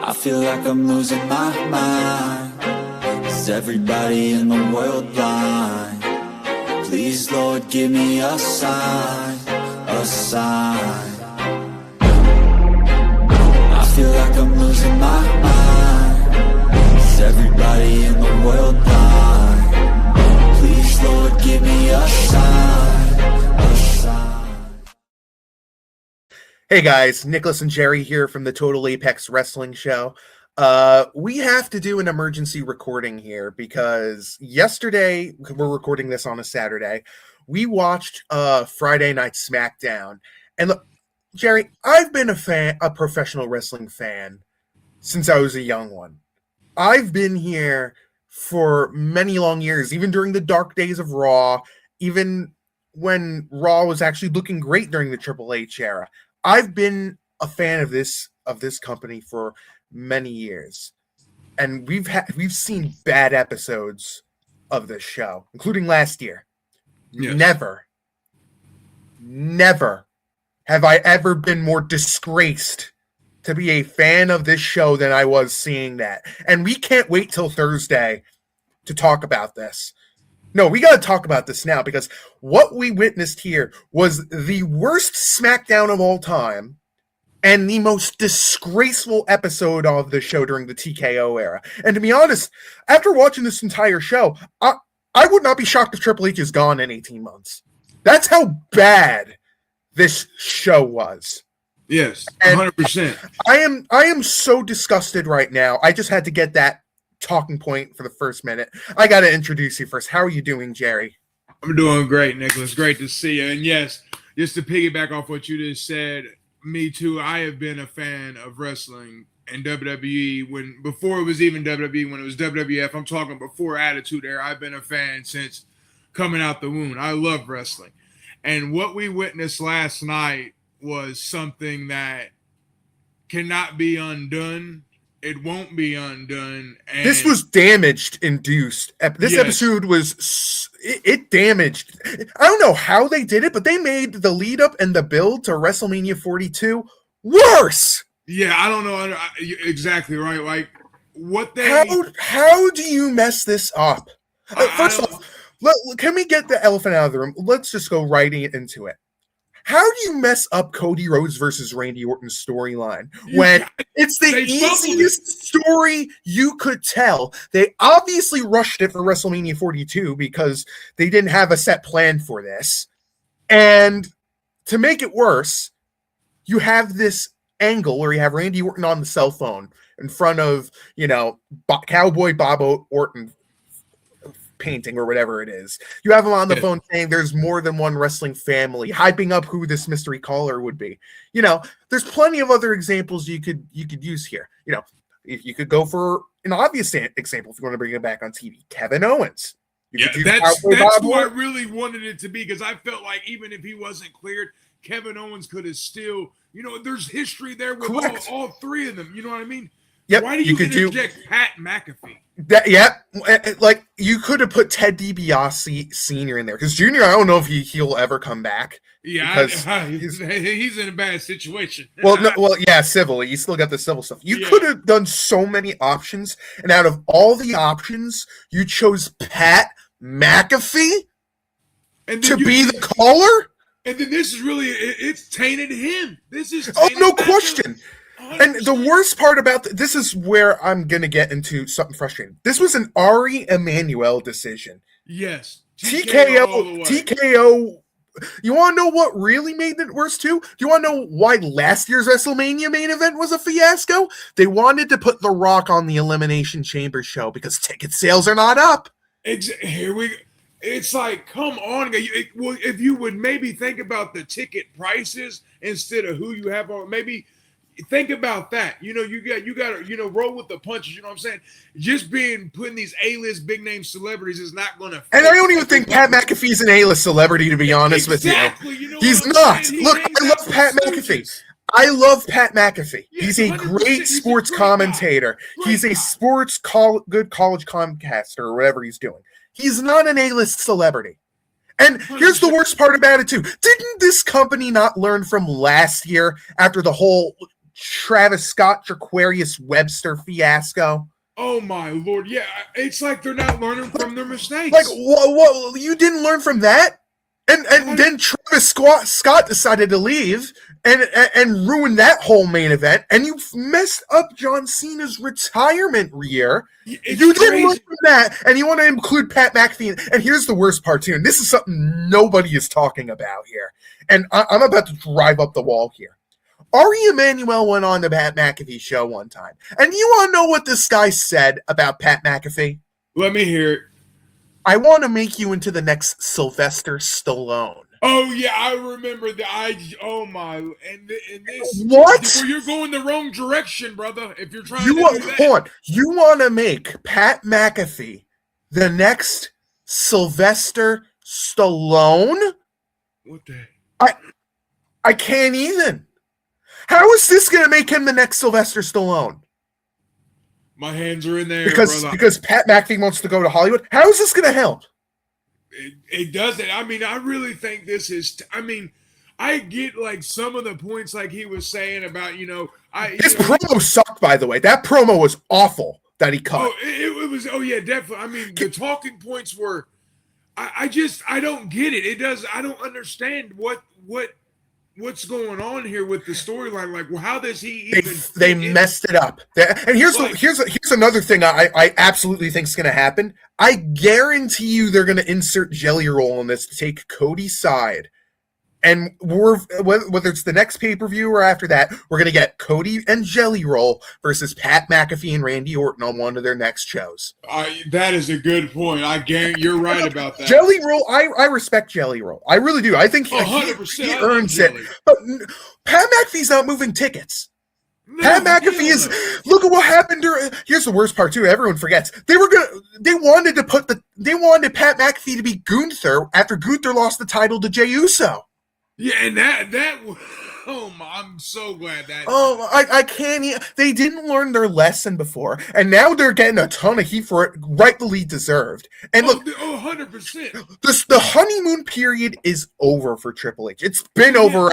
I feel like I'm losing my mind. Is everybody in the world blind? Please, Lord, give me a sign, a sign. I feel like I'm losing my mind. Is everybody in the world blind? Please, Lord, give me a sign, a sign. Hey guys, Nicholas and Jerry here from the Total Apex Wrestling Show. We have to do an emergency recording here because yesterday, we're recording this on a Saturday, we watched Friday Night Smackdown. And look, Jerry, I've been a professional wrestling fan since I was a young one. I've been here for many long years, even during the dark days of Raw, even when Raw was actually looking great during the Triple H era. I've been a fan of this company for many years, and we've seen bad episodes of this show, including last year. Yes. Never have I ever been more disgraced to be a fan of this show than I was seeing that. And we can't wait till Thursday to talk about this. No, we got to talk about this now because what we witnessed here was the worst SmackDown of all time and the most disgraceful episode of the show during the TKO era. And to be honest, after watching this entire show, I would not be shocked if Triple H is gone in 18 months. That's how bad this show was. Yes, 100%. I am so disgusted right now. I just had to get that talking point for the first minute. I got to introduce you first. How are you doing, Jerry? I'm doing great, Nicholas. Great to see you. And yes, just to piggyback off what you just said, me too. I have been a fan of wrestling and WWE before it was even WWE, when it was WWF. I'm talking before Attitude Era. I've been a fan since coming out the womb. I love wrestling. And what we witnessed last night was something that cannot be undone. It won't be undone. And this was damaged induced. This episode was it damaged. I don't know how they did it, but they made the lead up and the build to WrestleMania 42 worse. Yeah, I don't know exactly right. Like what they how do you mess this up? First off, can we get the elephant out of the room? Let's just go right into it. How do you mess up Cody Rhodes versus Randy Orton's storyline when it's the easiest story you could tell? They obviously rushed it for WrestleMania 42 because they didn't have a set plan for this. And to make it worse, you have this angle where you have Randy Orton on the cell phone in front of, Cowboy Bob Orton painting or whatever it is. You have him on the phone saying there's more than one wrestling family, hyping up who this mystery caller would be. There's plenty of other examples you could use here. If you could go for an obvious example, if you want to bring it back on TV, Kevin Owens. That's who I really wanted it to be, because I felt like even if he wasn't cleared, Kevin Owens could have still, there's history there with all three of them. You know what I mean? Yep. Why do you interject Pat McAfee? Like you could have put Ted DiBiase Sr. in there, because Junior, I don't know if he'll ever come back. Yeah, he's in a bad situation. Civilly, you still got the civil stuff. You could have done so many options, and out of all the options, you chose Pat McAfee to be the caller. And then this is really it's tainted him. This is no question. And the worst part about this is where I'm going to get into something frustrating. This was an Ari Emanuel decision. Yes. TKO. You want to know what really made it worse too? Do you want to know why last year's WrestleMania main event was a fiasco? They wanted to put The Rock on the Elimination Chamber show because ticket sales are not up. Here we go. It's like, come on. If you would maybe think about the ticket prices instead of who you have on, maybe think about that. You got to roll with the punches. You know what I'm saying? Just putting these A-list big name celebrities is not going to. And I don't even think Pat McAfee's an A-list celebrity, to be honest with you. He's not. Look, I love Pat McAfee. I love Pat McAfee. He's a great sports commentator. He's a sports good college comcaster or whatever he's doing. He's not an A-list celebrity. And here's the worst part about it too. Didn't this company not learn from last year after the whole Travis Scott, Jaquarius Webster fiasco. Oh my Lord. Yeah, it's like they're not learning from their mistakes. Like, what you didn't learn from that? And then Travis Scott decided to leave and ruin that whole main event, and you messed up John Cena's retirement year. You didn't learn from that, and you want to include Pat McAfee. And here's the worst part too, and this is something nobody is talking about here. And I'm about to drive up the wall here. Ari Emanuel went on the Pat McAfee show one time, and you want to know what this guy said about Pat McAfee? Let me hear it. I want to make you into the next Sylvester Stallone. Oh yeah, I remember that. Oh my, and this. What? Well, you're going the wrong direction, brother. If you're trying to do that. Hold on. You want to make Pat McAfee the next Sylvester Stallone? What the? I can't even. How is this going to make him the next Sylvester Stallone? My hands are in there because Pat McAfee wants to go to Hollywood. How is this going to help? It doesn't. I mean, I really think this is. I mean, I get like some of the points, like he was saying about His promo sucked. By the way, that promo was awful that he cut. Oh, it was. Oh yeah, definitely. I mean, the talking points were. I don't get it. It does. I don't understand what's going on here with the storyline. Like, well, how does he even? They messed it up. And here's another thing I absolutely think is going to happen. I guarantee you they're going to insert Jelly Roll in this to take Cody's side. And whether it's the next pay-per-view or after that, we're going to get Cody and Jelly Roll versus Pat McAfee and Randy Orton on one of their next shows. That is a good point. I guarantee you're right about that. Jelly Roll, I respect Jelly Roll. I really do. I think he earns it. But Pat McAfee's not moving tickets. No, Pat McAfee is. Look at what happened during. Here's the worst part too. Everyone forgets they wanted Pat McAfee to be Gunther after Gunther lost the title to Jey Uso. Yeah, and that I'm so glad that. Oh, I can't. They didn't learn their lesson before, and now they're getting a ton of heat for it, rightfully deserved. And look, 100%. The honeymoon period is over for Triple H. It's been over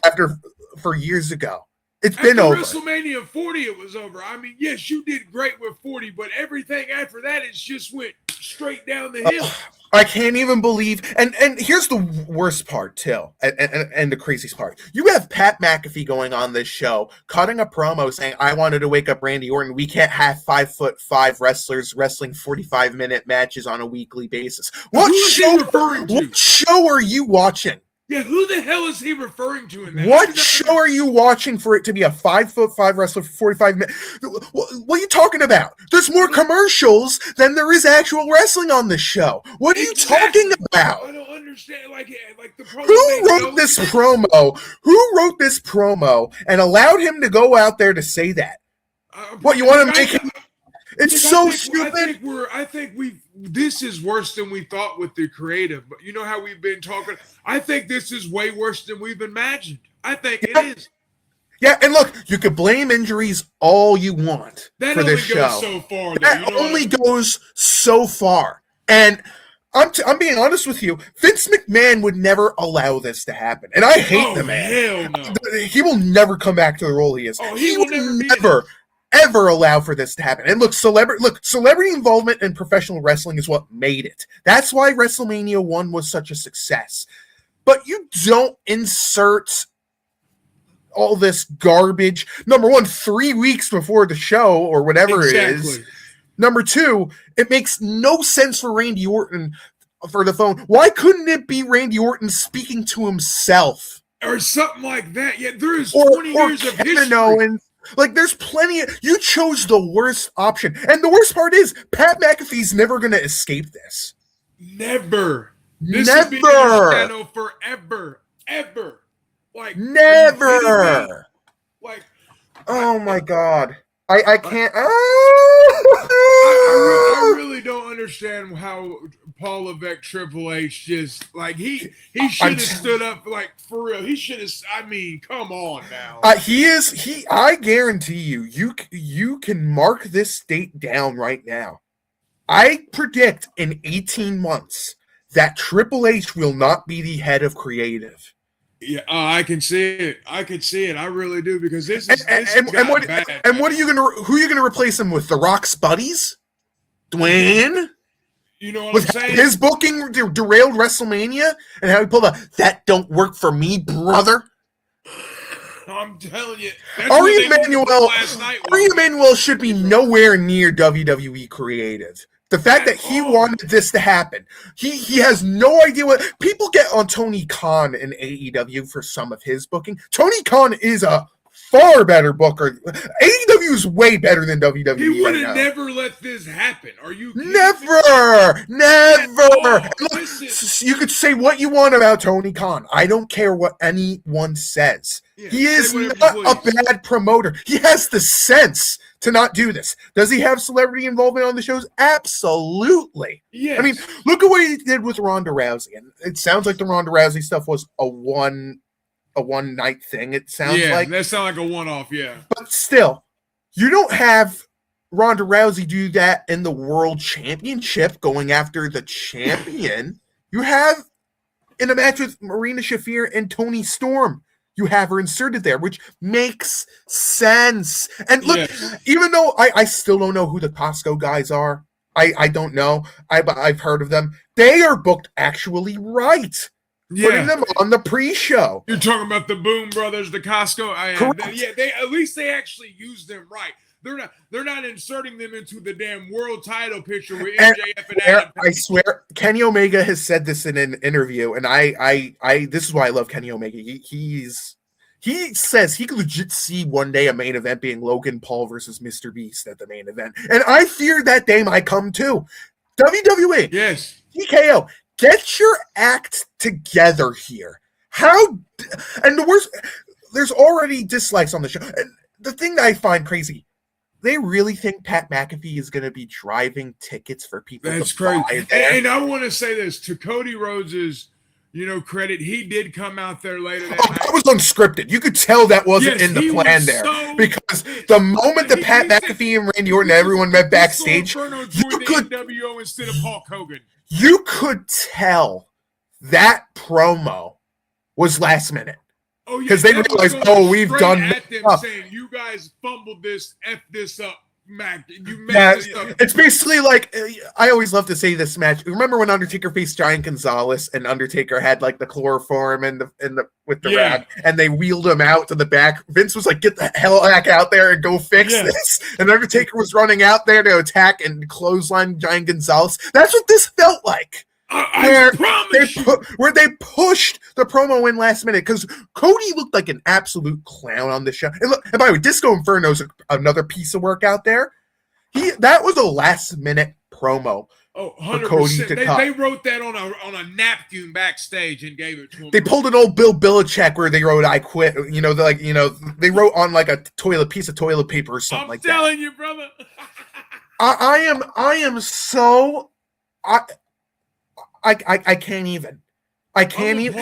for years ago. It's been over. WrestleMania 40, it was over. I mean, yes, you did great with 40, but everything after that, it just went straight down the hill. I can't even believe, and here's the worst part too, and the craziest part. You have Pat McAfee going on this show, cutting a promo saying, "I wanted to wake up Randy Orton. We can't have 5'5" wrestlers wrestling 45-minute matches on a weekly basis." What show are you watching? Yeah, who the hell is he referring to in that? What show are you watching for it to be a 5'5" wrestler for 45 minutes? What are you talking about? There's more commercials than there is actual wrestling on this show. What are you talking about? I don't understand. Like the promo. Who wrote this promo? Who wrote this promo and allowed him to go out there to say that? What you want to make him? It's so stupid. I think this is worse than we thought with the creative. But you know how we've been talking. I think this is way worse than we've imagined. I think it is. Yeah, and look, you could blame injuries all you want for this show. That only goes so far. That only goes so far. And I'm being honest with you. Vince McMahon would never allow this to happen, and I hate the man. Hell no. He will never come back to the role he is. He will never ever allow for this to happen. And look, celebrity involvement in professional wrestling is what made it. That's why WrestleMania 1 was such a success. But you don't insert all this garbage. Number one, 3 weeks before the show or whatever it is. Number two, it makes no sense for Randy Orton for the phone. Why couldn't it be Randy Orton speaking to himself? Or something like that. Yeah, there is 20 years of history. Owens. Like, there's plenty of... You chose the worst option. And the worst part is, Pat McAfee's never going to escape this. Never. This never. Will be on channel forever. Ever. Like, never. Like, oh my God. I can't... I really don't understand how Paul Levesque Triple H just, like, he should have stood up, like, for real. He should have, I mean, come on now. I guarantee you can mark this date down right now. I predict in 18 months that Triple H will not be the head of creative. Yeah, I can see it. I can see it. I really do because this is What? bad. And what are you gonna? Who are you gonna replace him with? The Rock's buddies, Dwayne. You know what With I'm saying? his booking derailed WrestleMania and how he pulled that don't work for me, brother. I'm telling you, Ari Emanuel should be nowhere near WWE creative. The fact that he wanted this to happen, he has no idea what people get on Tony Khan in AEW for some of his booking. Tony Khan is a far better booker. AEW is way better than WWE. He would have never let this happen. Are you kidding never? Listen. You could say what you want about Tony Khan. I don't care what anyone says. Yeah, he is not a bad promoter. He has the sense to not do this. Does he have celebrity involvement on the shows? Absolutely. Yes. I mean, look at what he did with Ronda Rousey. And it sounds like the Ronda Rousey stuff was a one night thing. It sounds like that sounds like a one-off, yeah. But still, you don't have Ronda Rousey do that in the World Championship going after the champion. You have in a match with Marina Shafir and Toni Storm. You have her inserted there, which makes sense. And look, even though I still don't know who the Costco guys are, I don't know. I've heard of them. They are booked actually right. Putting them on the pre-show. You're talking about the Boom Brothers, the Costco. They at least they actually use them right. They're not inserting them into the damn world title picture with MJF and Adam. I swear, Kenny Omega has said this in an interview, and I this is why I love Kenny Omega. He says he could legit see one day a main event being Logan Paul versus Mr. Beast at the main event, and I fear that day might come too. WWE, yes, TKO, get your act together here. And the worst, there's already dislikes on the show, and the thing that I find crazy. They really think Pat McAfee is going to be driving tickets for people to buy there? And I want to say this to Cody Rhodes's, credit. He did come out there later that night. That was unscripted. You could tell that wasn't in the plan there. Because the moment that Pat McAfee and Randy Orton and everyone met backstage, you could NWO instead of Hulk Hogan. You could tell that promo was last minute. Oh, yeah, because they realized, we've done at them saying, you guys fumbled this, F this up, Mac. You messed this up. It's basically like, I always love to say this match. Remember when Undertaker faced Giant Gonzalez and Undertaker had like the chloroform and the with the rag, and they wheeled him out to the back? Vince was like, get the hell back out there and go fix this. And Undertaker was running out there to attack and clothesline Giant Gonzalez. That's what this felt like. Where they pushed the promo in last minute because Cody looked like an absolute clown on the show. And by the way, Disco Inferno's another piece of work out there. That was a last minute promo. Oh, 100%. They wrote that on a napkin backstage and gave it to him. They pulled an old Bill Belichick where they wrote "I quit." They wrote on like a piece of toilet paper or something like that. I'm telling you, brother. I am so. I can't even. I can't even.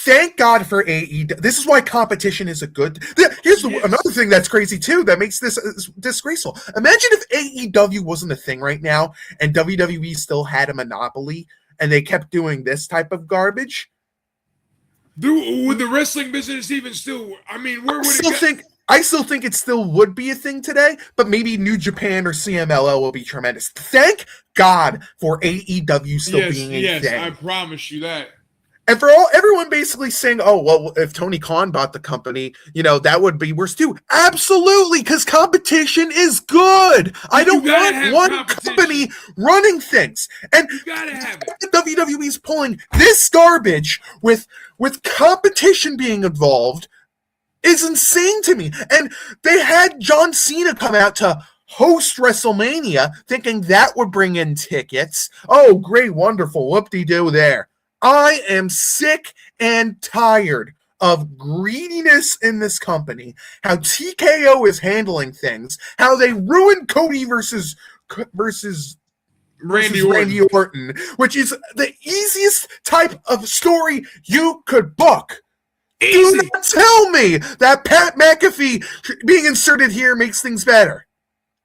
Thank God for AEW. This is why competition is a good. Here's another thing that's crazy too. That makes this disgraceful. Imagine if AEW wasn't a thing right now, and WWE still had a monopoly, and they kept doing this type of garbage. Would the wrestling business even still? I mean, where would I still think it still would be a thing today, but maybe New Japan or CMLL will be tremendous. Thank God for AEW still being a thing. I promise you that. And for everyone basically saying, oh, well, if Tony Khan bought the company, that would be worse too. Absolutely, because competition is good. I don't want one company running things. And you gotta have it. WWE's pulling this garbage with competition being involved is insane to me. And they had John Cena come out to host WrestleMania thinking that would bring in tickets. Oh, great, wonderful, whoop-de-doo there. I am sick and tired of greediness in this company, how TKO is handling things, how they ruined Cody versus Randy Orton, which is the easiest type of story you could book. Easy. Do not tell me that Pat McAfee being inserted here makes things better.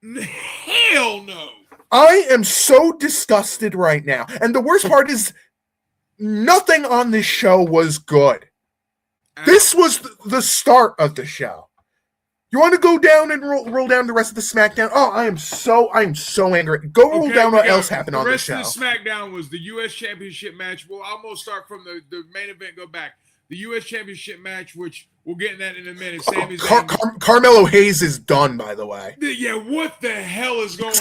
Hell no. I am so disgusted right now. And the worst part is nothing on this show was good. This was the start of the show. You want to go down and roll down the rest of the SmackDown? Oh, I am so angry. Go roll down what else happened on the show. The rest of the SmackDown was the U.S. Championship match. We'll almost start from the main event, go back. The U.S. Championship match, which we'll get in that in a minute. Sami Zayn. Carmelo Hayes is done, by the way. Yeah, what the hell is going on?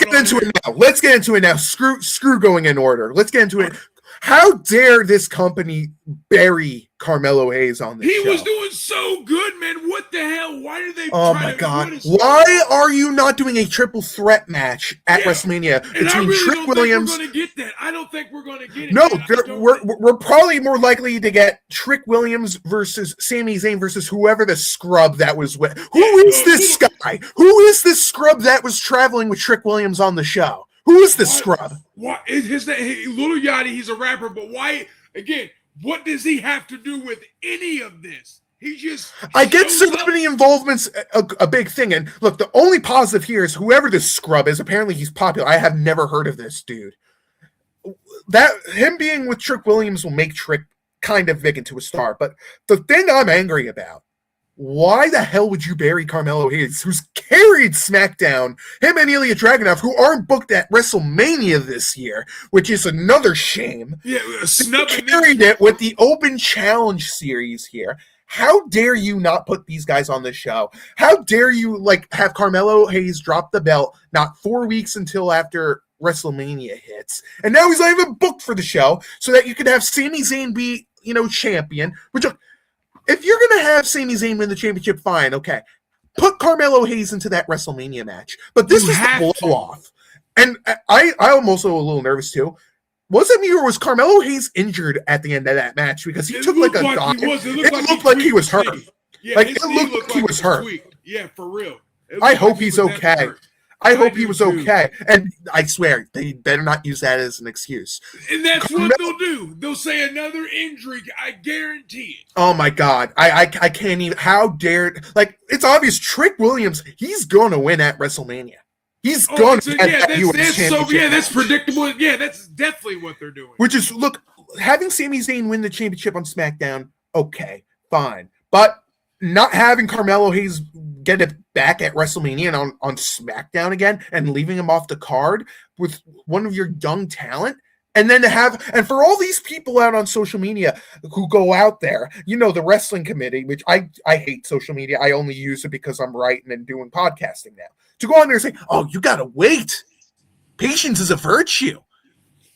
Let's get into it now. Screw going in order. Let's get into it. How dare this company bury Carmelo Hayes on this show? He was doing so good, man. What the hell? Why did they? Oh my God! Why are you not doing a triple threat match at WrestleMania between Trick Williams? We're going to get that. I don't think we're going to get it. No, we're probably more likely to get Trick Williams versus Sami Zayn versus whoever the scrub that was with. Who is this guy? Who is this scrub that was traveling with Trick Williams on the show? Who is this scrub? What is his name? Little Yachty, he's a rapper, but why, again, what does he have to do with any of this? I get celebrity involvement's a big thing. And look, the only positive here is whoever this scrub is, apparently he's popular. I have never heard of this dude. That him being with Trick Williams will make Trick kind of big into a star. But the thing I'm angry about, why the hell would you bury Carmelo Hayes, who's carried SmackDown, him and Ilya Dragunov, who aren't booked at WrestleMania this year, which is another shame. Yeah, carried it with the Open Challenge series here. How dare you not put these guys on the show? How dare you have Carmelo Hayes drop the belt not 4 weeks until after WrestleMania hits, and now he's not even booked for the show, so that you could have Sami Zayn be champion, which. If you're going to have Sami Zayn win the championship, fine, okay. Put Carmelo Hayes into that WrestleMania match. But this was the blow-off. And I'm also a little nervous, too. Was it me or was Carmelo Hayes injured at the end of that match? Because he took a dive. It looked like he was hurt. Yeah, it looked like he was hurt. Yeah, for real. I hope he's okay. I hope he was okay. And I swear, they better not use that as an excuse. And that's what they'll do. They'll say another injury. I guarantee it. Oh, my God. I can't even. How dare. It's obvious. Trick Williams, he's going to win at WrestleMania. He's going to get that U.S. championship. That's predictable. Yeah, that's definitely what they're doing. Which is, look, having Sami Zayn win the championship on SmackDown, okay, fine. But not having Carmelo Hayes get it back at WrestleMania and on SmackDown again and leaving him off the card with one of your young talent, and then and for all these people out on social media who go out there, the wrestling committee, which I hate social media. I only use it because I'm writing and doing podcasting now. To go on there and say, oh, you got to wait. Patience is a virtue.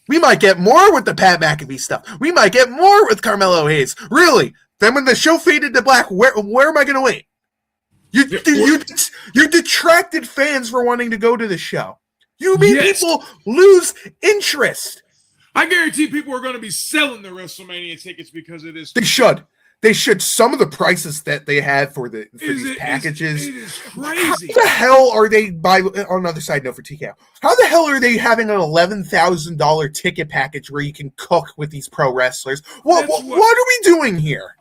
We might get more with the Pat McAfee stuff. We might get more with Carmelo Hayes. Really? Then when the show faded to black, where am I going to wait? You detracted fans for wanting to go to the show. You made people lose interest. I guarantee people are going to be selling the WrestleMania tickets because of this. They should. They should. Some of the prices that they had for these packages. It is crazy. How the hell are they, on another side note for TKO, how the hell are they having an $11,000 ticket package where you can cook with these pro wrestlers? What are we doing here?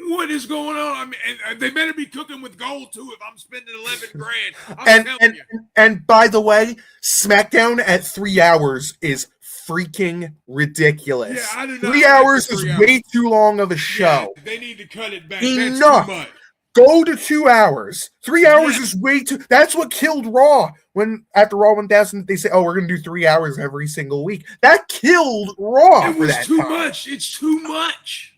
What is going on? I mean, they better be cooking with gold too. If I'm spending $11,000, and by the way, SmackDown at 3 hours is freaking ridiculous. Yeah, I do not 3 hours is way too long of a show. Yeah, they need to cut it back. Enough. That's too much. Go to 2 hours. 3 hours is way too. That's what killed Raw. When after Raw 1000, they say, "Oh, we're gonna do 3 hours every single week." That killed Raw. It was too much. It's too much.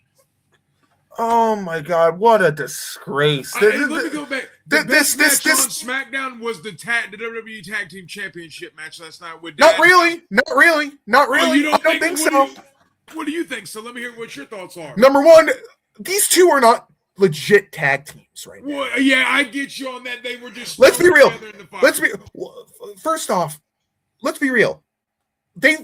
Oh my God! What a disgrace! Let me go back. This on SmackDown was the WWE Tag Team Championship match last night with. Not really. Oh, I don't think so. What do you think? So let me hear what your thoughts are. Number one, these two are not legit tag teams right now. Well, yeah, I get you on that. They were just. Let's be real. First off, let's be real. They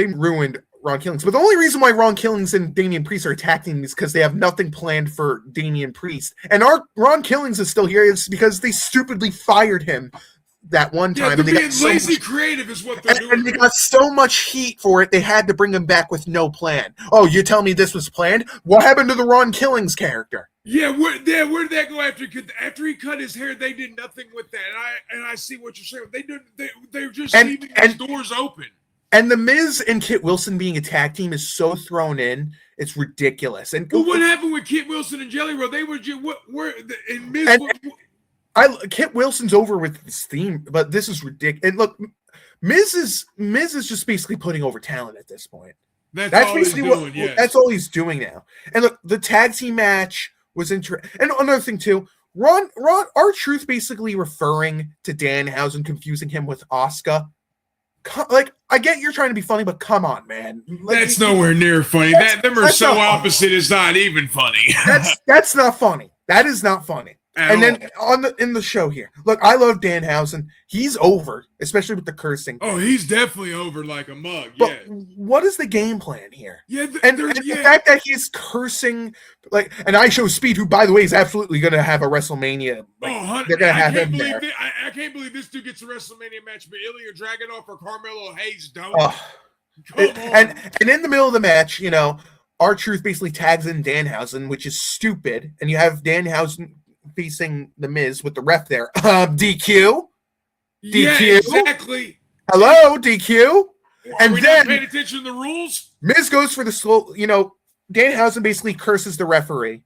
ruined Ron Killings. But the only reason why Ron Killings and Damian Priest are attacking is because they have nothing planned for Damian Priest. And Ron Killings is still here is because they stupidly fired him that one time. They're being lazy creative is what they're doing. And they got so much heat for it, they had to bring him back with no plan. Oh, you tell me this was planned? What happened to the Ron Killings character? Yeah, where did that go after? After he cut his hair, they did nothing with that. And I see what you're saying. They're just leaving those doors open. And The Miz and Kit Wilson being a tag team is so thrown in It's ridiculous. And what happened with Kit Wilson and Jelly Roll? They were just Kit Wilson's over with this theme, but this is ridiculous. And look, Miz is just basically putting over talent at this point. That's basically that's all he's doing now. And look, the tag team match was interesting. And another thing too, Ron R-Truth basically referring to Danhausen, confusing him with Asuka. Like, I get you're trying to be funny, but come on, man. Like, that's nowhere near funny. Them are so opposite. It's not even funny. That's not funny. That is not funny. And then in the show here, look, I love Danhausen. He's over, especially with the cursing. Oh, he's definitely over like a mug. But what is the game plan here? Yeah, the fact that he's cursing, like, and I Show Speed, who by the way is absolutely going to have a WrestleMania. Like, they're going to have him there. I can't believe this dude gets a WrestleMania match, but Ilya Dragunov or Carmelo Hayes don't. And in the middle of the match, you know, R-Truth basically tags in Danhausen, which is stupid, and you have Danhausen facing the Miz with the ref there. DQ. Yeah, exactly. Hello, DQ. And then paying attention to the rules. Miz goes for the slow. You know, Danhausen basically curses the referee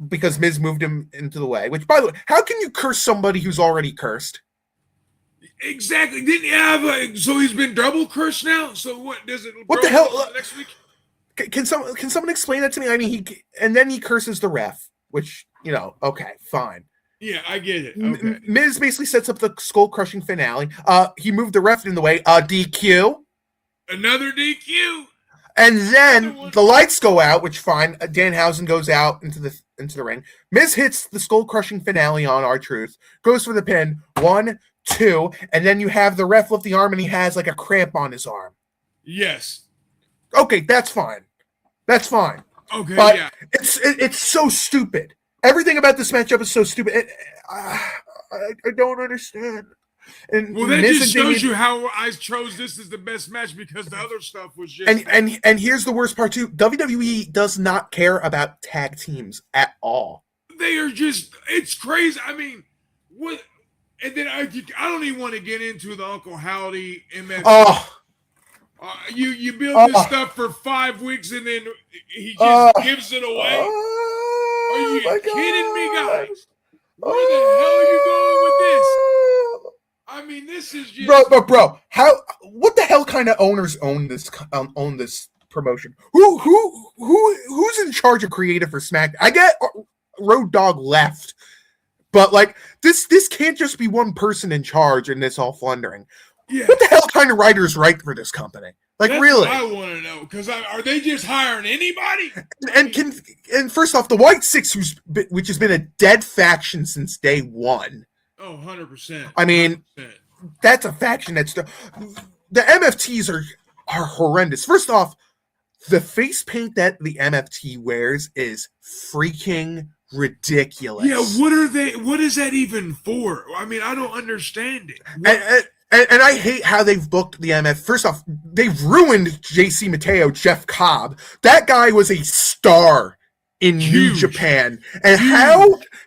because Miz moved him into the way. Which, by the way, how can you curse somebody who's already cursed? Exactly. Didn't he have so he's been double cursed now? So what does it? What the hell? Next week? Can someone explain that to me? I mean, then he curses the ref. Which, you know, okay, fine. Yeah, I get it. Okay. Miz basically sets up the skull-crushing finale. He moved the ref in the way. DQ. Another DQ. And then the lights go out, which fine. Danhausen goes out into the ring. Miz hits the skull-crushing finale on R-Truth. Goes for the pin. 1, 2, and then you have the ref lift the arm, and he has like a cramp on his arm. Yes. Okay, that's fine. That's fine. Okay, but yeah. It's so stupid. Everything about this matchup is so stupid. I don't understand. And well, that just shows you how I chose this as the best match because the other stuff was just. And here's the worst part too. WWE does not care about tag teams at all. They are just. It's crazy. I mean, what? And then I don't even want to get into the Uncle Howdy MF. Oh. You build this stuff for 5 weeks and then he just gives it away. Are you kidding me, guys? Where the hell are you going with this? I mean, this is just bro. What the hell kind of owners own this promotion? Who's in charge of creative for Smackdown? I get Road Dogg left, but like this can't just be one person in charge and this all flundering. Yeah. What the hell kind of writers write for this company? Like, that's really? What I want to know, because are they just hiring anybody? And first off, the White Six, which has been a dead faction since day one. Oh, 100%. I mean, 100%. That's a faction that's the MFTs are horrendous. First off, the face paint that the MFT wears is freaking ridiculous. Yeah, what is that even for? I mean, I don't understand it. And I hate how they've booked the MF. First off, they've ruined JC Mateo, Jeff Cobb. That guy was a star in New Japan. And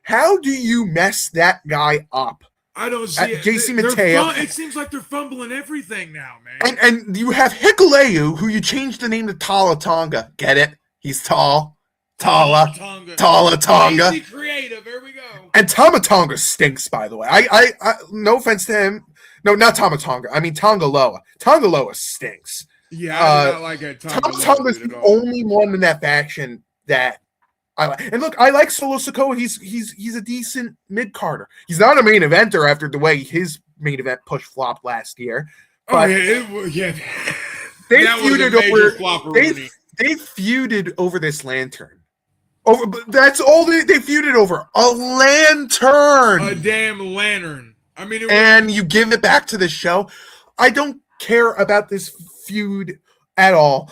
how do you mess that guy up? I don't see it. JC Mateo. It seems like they're fumbling everything now, man. And you have Hikuleu, who you changed the name to Tala Tonga. Get it? He's tall. Tala Tonga. Easy creative. Here we go. And Tama Tonga stinks, by the way. I no offense to him. No, not Tama Tonga. I mean Tonga Loa. Tonga Loa stinks. Yeah, I do not like that. Tama Tonga's the only one in that faction that I like. And look, I like Solo Sikoa. He's a decent mid-carder. He's not a main eventer after the way his main event push flopped last year. But They feuded over this lantern. That's all they feuded over. A lantern. A damn lantern. I mean, and you give it back to the show. I don't care about this feud at all.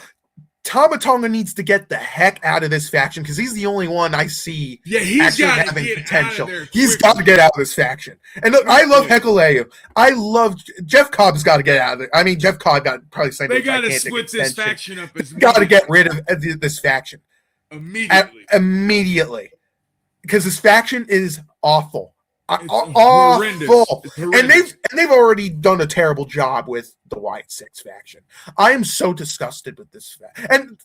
Tama Tonga needs to get the heck out of this faction because he's the only one I see he's got having potential. He's got to get out of this faction. And look, I love Hikuleu. I love Jeff Cobb's got to get out of it. I mean, Jeff Cobb got probably signed. They got to split this faction up. Got to get rid of this faction immediately because this faction is awful. Horrendous. And they've already done a terrible job with the White Six faction. I am so disgusted with this and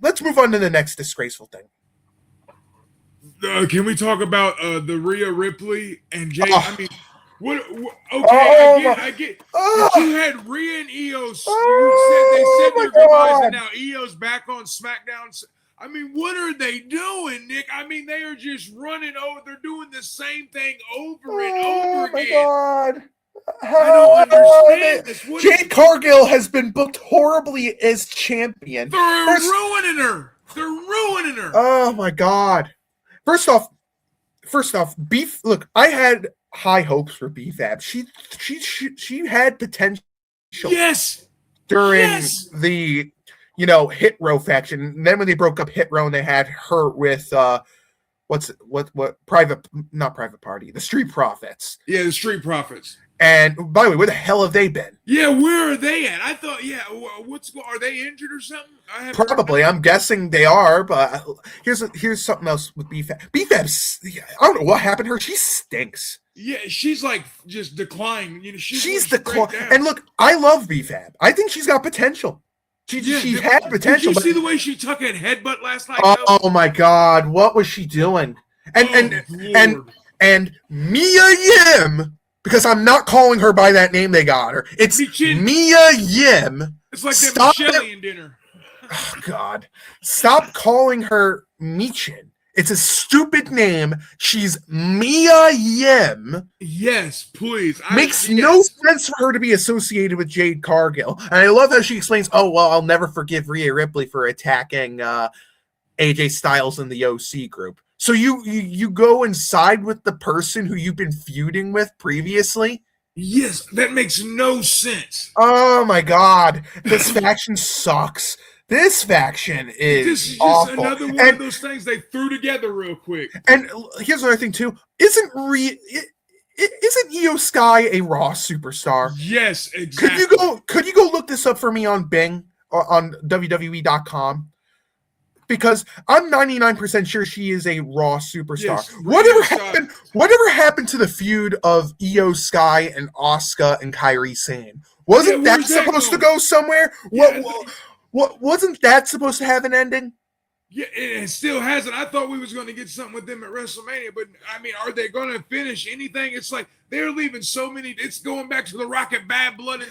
let's move on to the next disgraceful thing. Can we talk about the Rhea Ripley and Jay? I mean, what okay, I get. But you had Rhea and Eos. They said their goodbyes, and now Eos back on SmackDown. I mean, what are they doing, Nick? I mean, they are just running over. They're doing the same thing over and over again. Oh my God. I don't understand this. Jade Cargill has been booked horribly as champion. They're ruining her. Oh my God. First off, Beef. Look, I had high hopes for BFAB. She had potential. Yes. During the Hit Row faction. And then when they broke up Hit Row and they had her with not Private Party, the Street Profits. Yeah, the Street Profits. And by the way, where the hell have they been? Yeah, where are they at? I thought, are they injured or something? Probably. I'm guessing they are, but here's something else with BFAB. BFAB, I don't know what happened to her. She stinks. Yeah, she's like just declining. She's declining. And look, I love BFAB. I think she's got potential. She had potential. Did you see the way she took a headbutt last night? Oh my God, what was she doing? And Mia Yim. Because I'm not calling her by that name they got her. It's Mia Yim. It's like that Michelin dinner. Oh, God. Stop calling her Michin. It's a stupid name. She's Mia Yim. Yes, please. Makes no sense for her to be associated with Jade Cargill. And I love how she explains, I'll never forgive Rhea Ripley for attacking AJ Styles in the OC group. So you go and side with the person who you've been feuding with previously? Yes, that makes no sense. Oh my God, this faction sucks. This faction is awful. Another one of those things they threw together real quick. And here's another thing too: isn't Io Sky a Raw superstar? Yes, exactly. Could you go look this up for me on Bing or on WWE.com? Because I'm 99% sure she is a Raw superstar. Yes, whatever happened to the feud of Io Sky and Asuka and Kairi Sane? Wasn't that supposed to go somewhere? Yeah, what wasn't that supposed to have an ending? Yeah, it still hasn't. I thought we was going to get something with them at WrestleMania, but I mean, are they going to finish anything? It's like they're leaving so many. It's going back to the Rocket Bad Blood.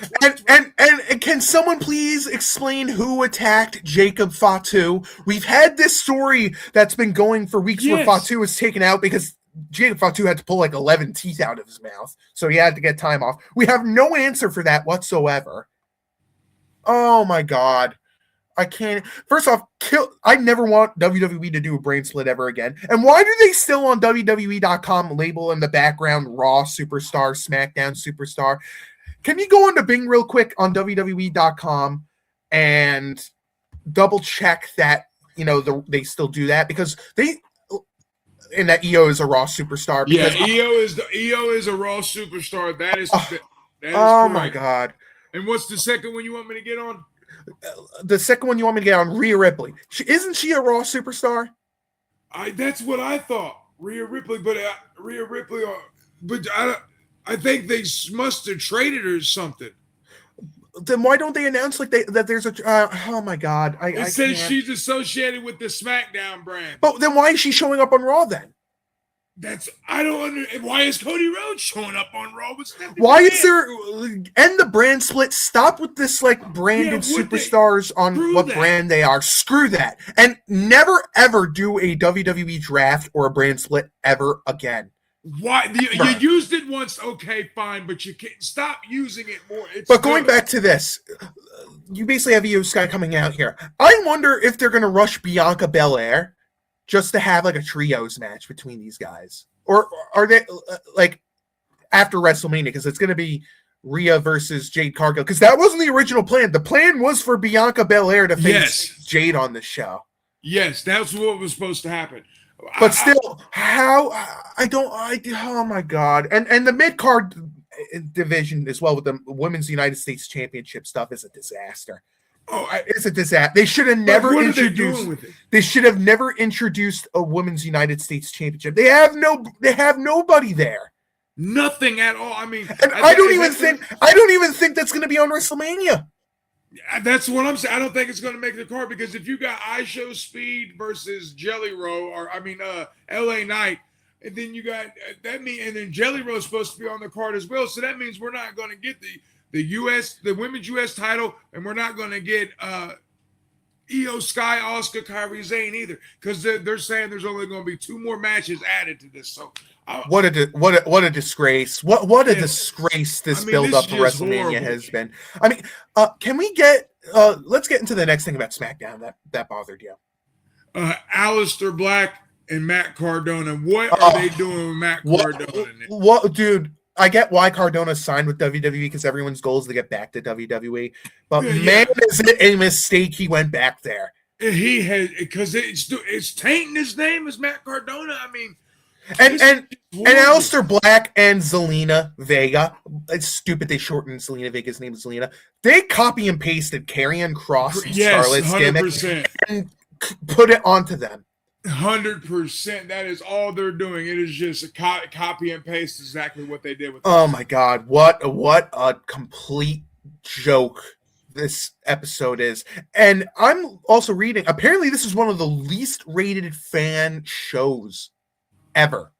And can someone please explain who attacked Jacob Fatu? We've had this story that's been going for weeks where Fatu was taken out because Jacob Fatu had to pull like 11 teeth out of his mouth, so he had to get time off. We have no answer for that whatsoever. Oh my God. I can't. First off, I never want WWE to do a brain split ever again. And why do they still on WWE.com label in the background Raw Superstar, SmackDown Superstar? Can you go into Bing real quick on WWE.com and double check that they still do that because and that Io is a Raw Superstar. Yeah, Io is a Raw Superstar. That is. That is correct. My God! And what's the second one you want me to get on? The second one you want me to get on, Rhea Ripley. Isn't she a Raw superstar? That's what I thought, Rhea Ripley. But I think they must have traded her or something. Then why don't they announce that there's a? Oh my God! It says she's associated with the SmackDown brand. But then why is she showing up on Raw then? I don't understand. Why is Cody Rhodes showing up on Raw? Why is there end the brand split? Stop with this branded superstars on what brand they are. Screw that. And never ever do a WWE draft or a brand split ever again. Why you used it once, okay, fine, but you can't stop using it more. But going back to this, you basically have Io Sky coming out here. I wonder if they're gonna rush Bianca Belair just to have a trios match between these guys, or are they after WrestleMania? Because it's going to be Rhea versus Jade Cargill. Because that wasn't the original plan. The plan was for Bianca Belair to face Jade on the show. Yes, that's what was supposed to happen. But still, oh my God! And the mid card division as well with the Women's United States Championship stuff is a disaster. Oh, it's a disaster. They should have never introduced. They should have never introduced a Women's United States Championship. They have nobody there. Nothing at all. I mean, and I don't even think that's going to be on WrestleMania. That's what I'm saying. I don't think it's going to make the card because if you got iShow Speed versus Jelly Roll, LA Knight, and then you got and then Jelly Roll is supposed to be on the card as well. So that means we're not going to get the women's US title, and we're not going to get Io Sky, Asuka, Kairi Sane either, because they're saying there's only going to be 2 more matches added to this. So what a disgrace! What a disgrace this build up to WrestleMania has been. I mean, can we get let's get into the next thing about SmackDown that bothered you. Aleister Black and Matt Cardona. What are they doing with Matt Cardona? What, dude? I get why Cardona signed with WWE because everyone's goal is to get back to WWE. But man, is it a mistake he went back there? He has, because it's tainting his name as Matt Cardona. I mean, and Aleister Black and Zelina Vega. It's stupid they shortened Zelina Vega's name to Zelina. They copy and pasted Karrion Kross and Charlotte's 100%. Gimmick and put it onto them. 100%. That is all they're doing. It is just a copy and paste exactly what they did with. Oh my God! What a complete joke this episode is. And I'm also reading. Apparently, this is one of the least rated fan shows ever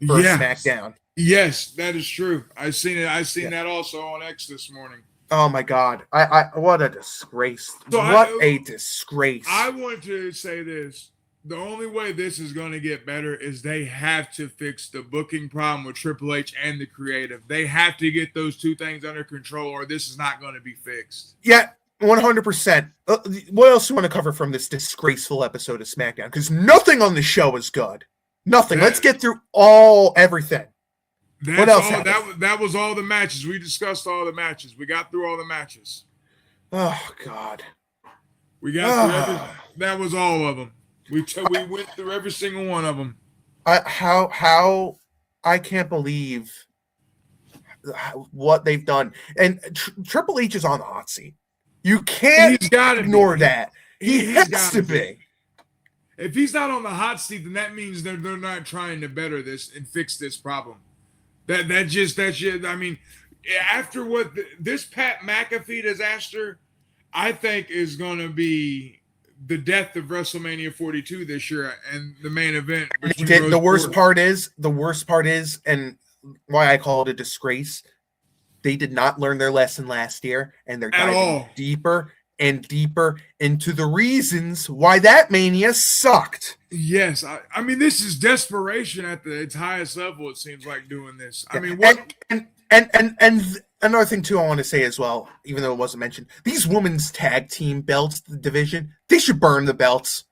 for SmackDown. Yes, that is true. I've seen it. I've seen that also on X this morning. Oh my God! I what a disgrace! So a disgrace! I want to say this. The only way this is going to get better is they have to fix the booking problem with Triple H and the creative. They have to get those 2 things under control, or this is not going to be fixed. Yeah, 100%. What else do you want to cover from this disgraceful episode of SmackDown? Because nothing on the show is good. Nothing. Let's get through everything. What else? That was all the matches. We discussed all the matches. We got through all the matches. Oh God. We got through that was all of them. We went through every single one of them. How I can't believe what they've done. And Triple H is on the hot seat. You can't ignore that. He has to be. If he's not on the hot seat, then that means they're not trying to better this and fix this problem. That just I mean, after what this Pat McAfee disaster, I think is going to be the death of WrestleMania 42 this year and the main event. The worst part is, and why I call it a disgrace, they did not learn their lesson last year, and they're diving deeper and deeper into the reasons why that Mania sucked. Yes, I mean, this is desperation at its highest level. It seems like doing this. I mean, what? And another thing too, I want to say as well, even though it wasn't mentioned, these women's tag team belts, the division, they should burn the belts.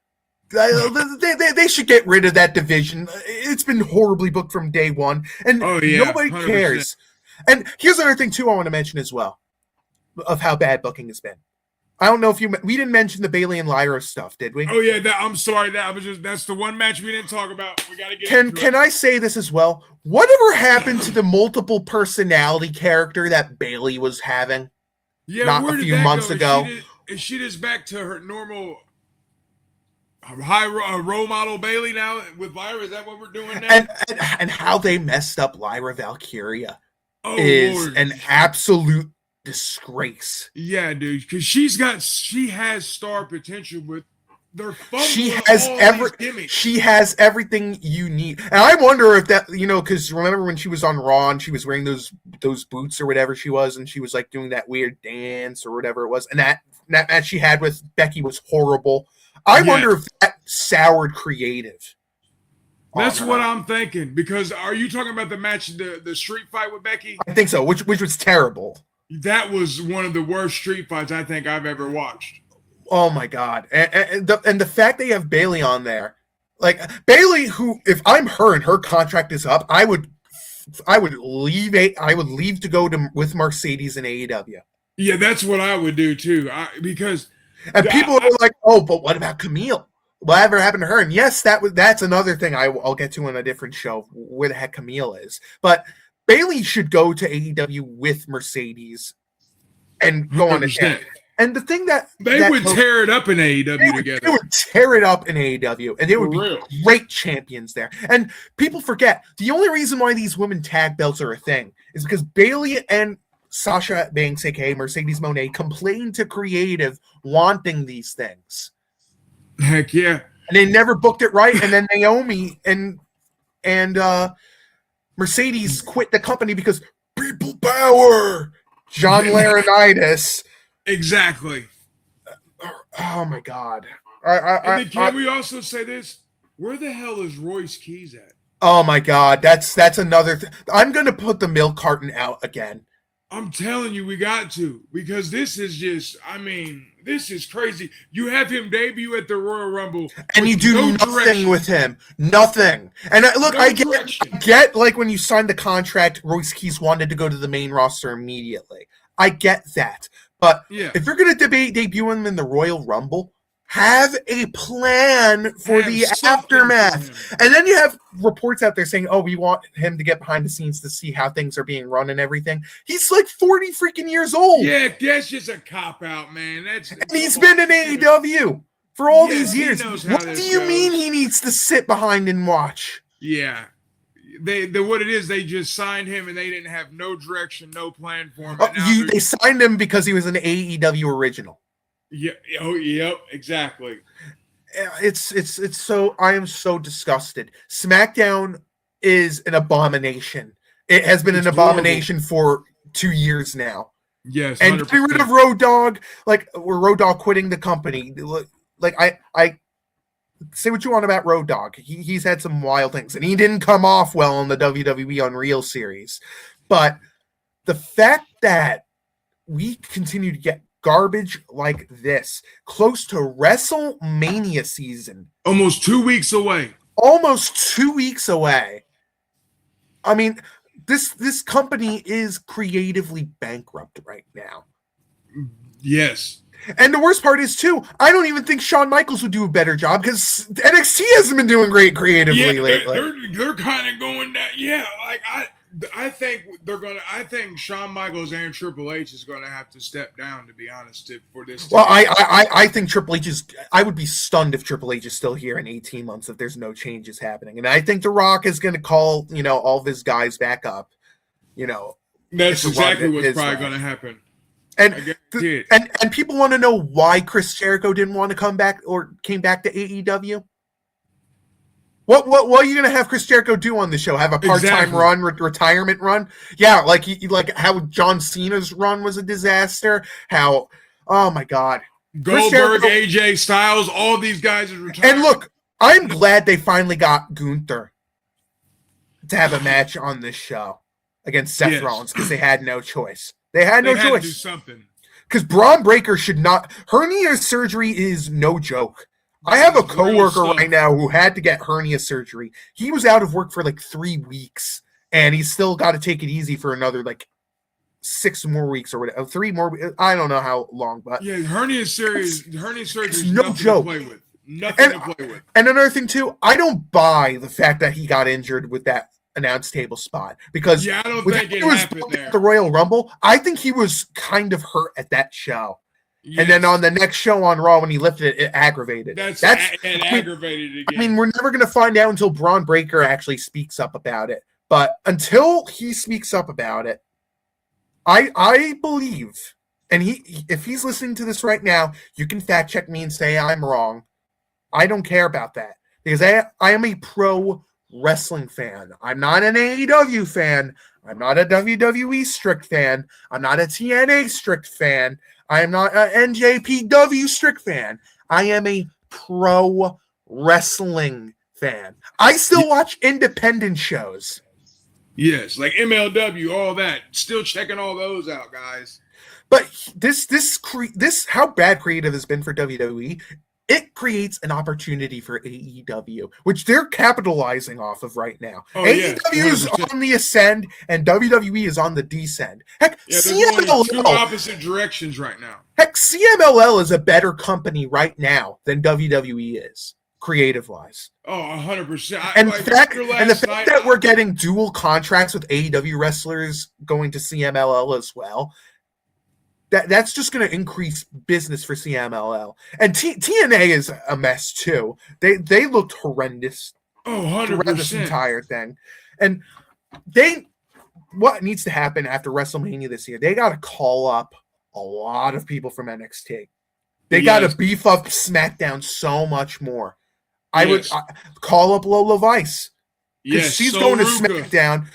They should get rid of that division. It's been horribly booked from day one, and nobody 100%. Cares. And here's another thing too, I want to mention as well, of how bad booking has been. I don't know if we didn't mention the Bayley and Lyra stuff, did we? Oh yeah, I'm sorry. That's the one match we didn't talk about. We gotta get. Can I say this as well? Whatever happened to the multiple personality character that Bayley was having? Yeah, not a few months ago. Is she just back to her normal high role model Bayley now with Lyra? Is that what we're doing now? And how they messed up Lyra Valkyria is an absolute disgrace. Yeah, dude, because she has star potential, but they're she has everything you need. And I wonder if that, because remember when she was on Raw and she was wearing those boots or whatever she was, and she was like doing that weird dance or whatever it was, and that match she had with Becky was horrible. I wonder if that soured creative. That's what I'm thinking. Because are you talking about the match, the street fight with Becky? I think so, which was terrible. That was one of the worst street fights I think I've ever watched. Oh my God. And the fact they have Bayley on there, like Bayley, who, if I'm her and her contract is up, I would leave to go with Mercedes and AEW. Yeah, that's what I would do too. Because people are like, oh, but what about Camille? Whatever happened to her? And yes, that's another thing I'll get to in a different show, where the heck Camille is. But Bayley should go to AEW with Mercedes and go 100%. And the thing that they would tear it up in AEW together. They would tear it up in AEW, and they would be great champions there. And people forget the only reason why these women tag belts are a thing is because Bayley and Sasha Banks, aka Mercedes Moné, complained to creative wanting these things. Heck yeah. And they never booked it right. And then Naomi and Mercedes quit the company because people power. John Laurinaitis. Exactly. Oh my God. Can we also say this? Where the hell is Royce Keys at? Oh my God. That's another thing. I'm going to put the milk carton out again. I'm telling you, we got to, because this is just, I mean, this is crazy. You have him debut at the Royal Rumble, and you do nothing with him. Nothing. And I get like when you signed the contract, Royce Keys wanted to go to the main roster immediately. I get that. But if you're going to debut him in the Royal Rumble, have a plan for the aftermath. And then you have reports out there saying, oh, we want him to get behind the scenes to see how things are being run and everything. He's like 40 freaking years old. Yeah, that's just a cop-out, man. And he's been in AEW for all these years. What do you mean he needs to sit behind and watch? Yeah. What it is, they just signed him and they didn't have no direction, no plan for him. They signed him because he was an AEW original. Yeah. Oh, yep. Exactly. It's so, I am so disgusted. Smackdown is an abomination. It has been an abomination for 2 years now. Yes. 100%. And get rid of Road Dogg, or Road Dogg quitting the company. Like I say what you want about Road Dogg. He's had some wild things, and he didn't come off well on the WWE Unreal series. But the fact that we continue to get garbage like this close to WrestleMania season, almost 2 weeks away. I mean, this company is creatively bankrupt right now. Yes. And the worst part is too, I don't even think Shawn Michaels would do a better job because NXT hasn't been doing great creatively lately. They're kind of going down. Yeah, like I think I think Shawn Michaels and Triple H is going to have to step down, to be honest, for this. Well, I think Triple H is. I would be stunned if Triple H is still here in 18 months if there's no changes happening. And I think The Rock is going to call all of his guys back up. That's exactly what's probably going to happen. And people want to know why Chris Jericho didn't want to come back or came back to AEW. What are you gonna have Chris Jericho do on the show? Have a part-time run, retirement run? Yeah, like how John Cena's run was a disaster. How, oh my God, Goldberg, AJ Styles, all these guys are retired. And look, I'm glad they finally got Gunther to have a match on this show against Seth Rollins because they had no choice. They had no choice. To do something. Because Braun Breaker should not. Hernia surgery is no joke. I have a coworker right now who had to get hernia surgery. He was out of work for like 3 weeks, and he's still got to take it easy for another 6 more weeks or whatever. 3 more. I don't know how long, but hernia surgery is no joke. Nothing to play with. And another thing too, I don't buy the fact that he got injured with that announce table spot because I don't think it happened there. At the Royal Rumble, I think he was kind of hurt at that show. Yes. And then on the next show on Raw, when he lifted it, it aggravated. That's aggravated again. I mean, we're never going to find out until Braun Breaker actually speaks up about it. But until he speaks up about it, I believe, and if he's listening to this right now, you can fact check me and say I'm wrong. I don't care about that because I am a pro wrestling fan. I'm not an AEW fan. I'm not a WWE strict fan. I'm not a TNA strict fan. I am not an NJPW strict fan. I am a pro wrestling fan. I still watch independent shows. Yes, like MLW, all that. Still checking all those out, guys. But this how bad creative has been for WWE. It creates an opportunity for AEW, which they're capitalizing off of right now. AEW is on the ascend, and WWE is on the descend. Heck, they're going in two opposite directions right now. Heck, CMLL is a better company right now than WWE is, creative-wise. Oh, 100%. And the fact that we're getting dual contracts with AEW wrestlers going to CMLL as well, that's just going to increase business for CMLL. And TNA is a mess too. They looked horrendous. Oh, 100%. Throughout this entire thing. And they what needs to happen after WrestleMania this year? They got to call up a lot of people from NXT. They got to beef up SmackDown so much more. I would call up Lola Vice. Because she's going to SmackDown.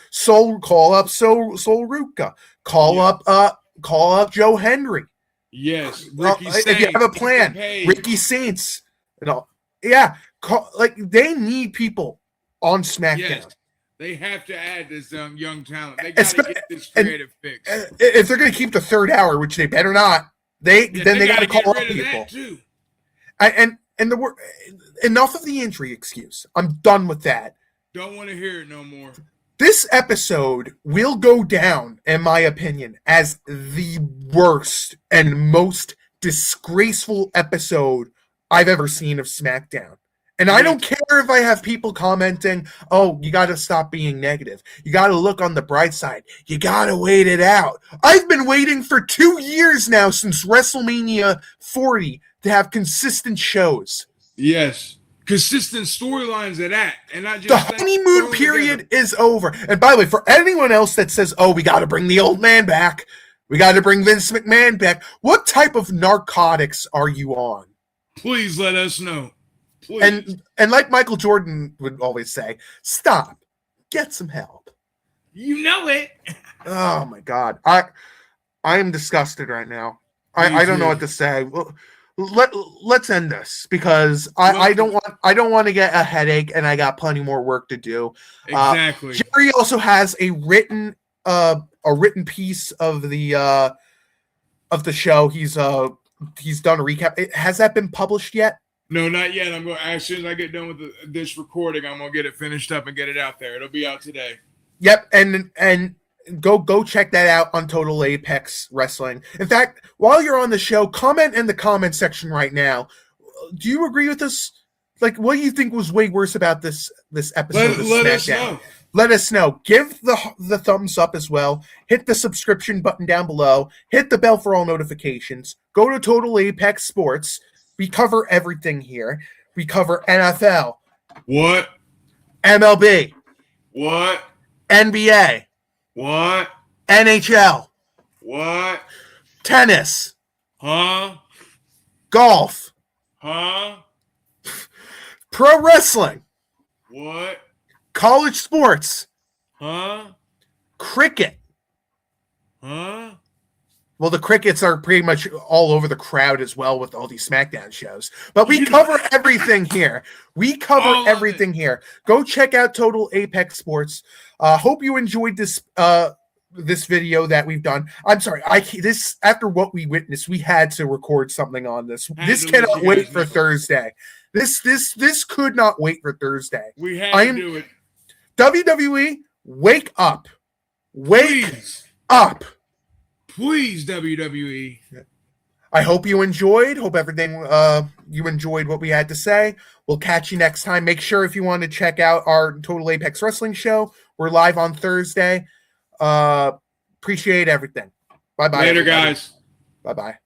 Call up Sol Ruka. Call up Joe Henry. Yes. If you have a plan, Ricky Saints. They need people on SmackDown. Yes. They have to add this young talent. They got to get this creative fix. If they're going to keep the third hour, which they better not, they got to call up people. Too. Enough of the injury excuse. I'm done with that. Don't want to hear it no more. This episode will go down, in my opinion, as the worst and most disgraceful episode I've ever seen of SmackDown. And I don't care if I have people commenting, oh, you got to stop being negative. You got to look on the bright side. You got to wait it out. I've been waiting for 2 years now since WrestleMania 40 to have consistent shows. Yes. Consistent storylines at that. And not just the honeymoon period is over. And by the way, for anyone else that says, oh, we got to bring the old man back. We got to bring Vince McMahon back. What type of narcotics are you on? Please let us know. Please. And like Michael Jordan would always say, stop. Get some help. You know it. Oh my God. I am disgusted right now. I don't know what to say. Let's end this because I don't want to get a headache and I got plenty more work to do. Exactly. Jerry also has a written piece of the show. He's done a recap. Has that been published yet? No, not yet. I'm going as soon as I get done with this recording, I'm gonna get it finished up and get it out there. It'll be out today. Yep, and go check that out on Total Apex Wrestling. In fact, while you're on the show, comment in the comment section right now. Do you agree with this? Like, what do you think was way worse about this episode of SmackDown? Let us know. Give the thumbs up as well. Hit the subscription button down below. Hit the bell for all notifications. Go to Total Apex Sports. We cover everything here. We cover NFL. What? MLB. What? NBA. What? NHL. What? Tennis. Huh? Golf. Huh? Pro wrestling. What? College sports. Huh? Cricket. Huh? Well, the crickets are pretty much all over the crowd as well with all these SmackDown shows. But we cover everything here. We cover everything here. Go check out Total Apex Sports. Hope you enjoyed this video that we've done. I'm sorry. This after what we witnessed, we had to record something on this. This cannot wait for Thursday. This could not wait for Thursday. We had to do it. WWE, wake up. Wake up. Please, WWE. I hope you enjoyed. Hope everything you enjoyed what we had to say. We'll catch you next time. Make sure if you want to check out our Total Apex Wrestling show, we're live on Thursday. Appreciate everything. Bye-bye. Later, everybody. Guys. Bye-bye.